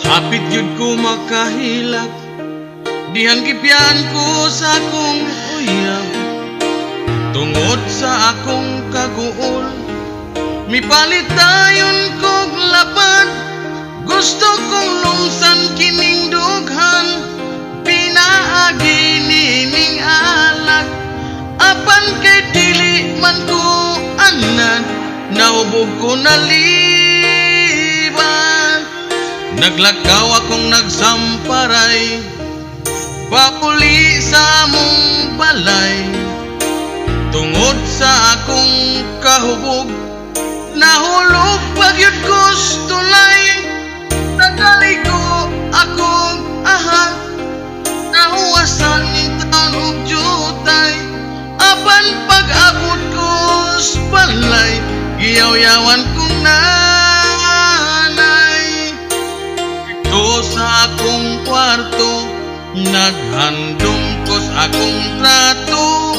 Hapit yun ko makahilak, dihan gipyan ko sa akong uyab. Tungod sa akong kaguol, mipalit tayon kog lapad. Gusto kong lungsan kining dughan, pinaagi nining alak. Apan kay dili man ko anad, naubog ko naliban. Naglakaw akong nagsamparay, papuli sa among balay. Tungod sa akong kahubog, nahulog pagyud ko's tulay. Nagaligo akong ahag, nahuwasan ng taon ug jutay. Apan pag-abot ko's balay, giyaw-yawan kong nanay. Ito sa akong kwarto, naghandom ko's akong trato.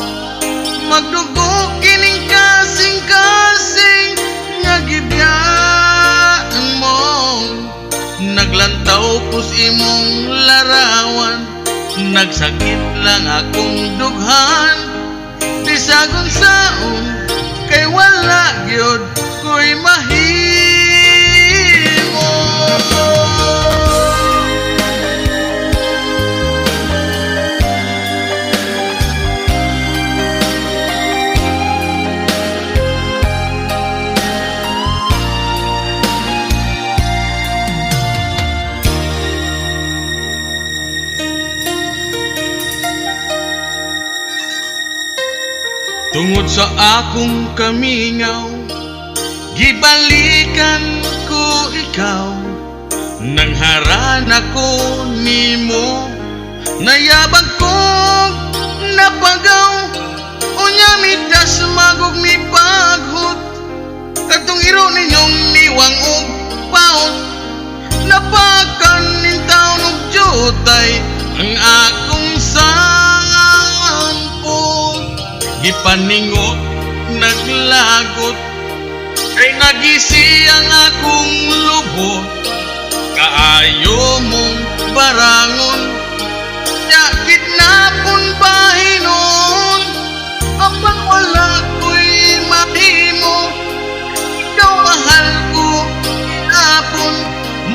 Magdugo kining kasing-kasing nga gibiyaan mo. Naglantaw ko's imong larawan, nagsakit lang akong dughan. Bisag unsaon kay wala gyud ko'y mahimo. Tungod sa akong kamingaw, gibalikan ko ikaw. Nangharan ako nimo, nayabag ko napagaw. Unya mitas magog mi paghut, katong iro ninyong niwang og paot. Napakan ning taon og jutay ang akong sampo. Gipaningot, naglagot, kay nagisi ang akong lubot. Kaayo mong barangon, yakit na pun bahinon. Apang wala ko'y mahimo, ikaw mahal ko inapon.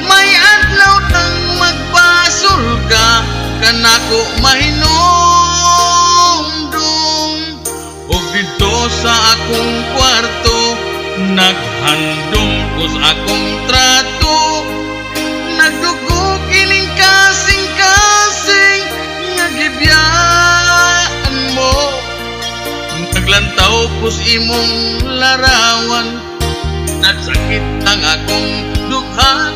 May adlaw nang magpasol ka, kanako mahinon. Dito sa akong kwarto, naghandom ko's akong trato. Nagdugo kining kasing-kasing nga gibiyaan mo. Naglantaw ko's imong larawan, nagsakit ang akong dughan.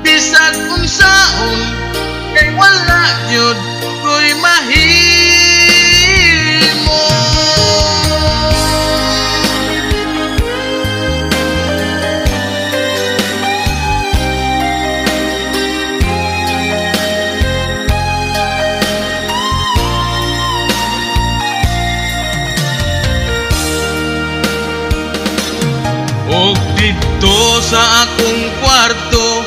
Bisag unsaon kay wala jud ko'y mahimo. Og dito sa akong kwarto,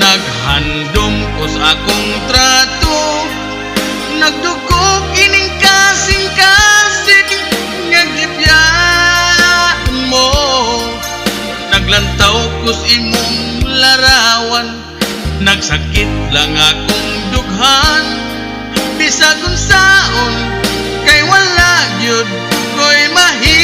naghandom ko's akong trato. Nagdugo kining kasing-kasing nga gibiyaan mo. Naglantaw ko's imong larawan, nagsakit lang akong dughan. Bisag unsaon kay wala gyud ko'y mahimo.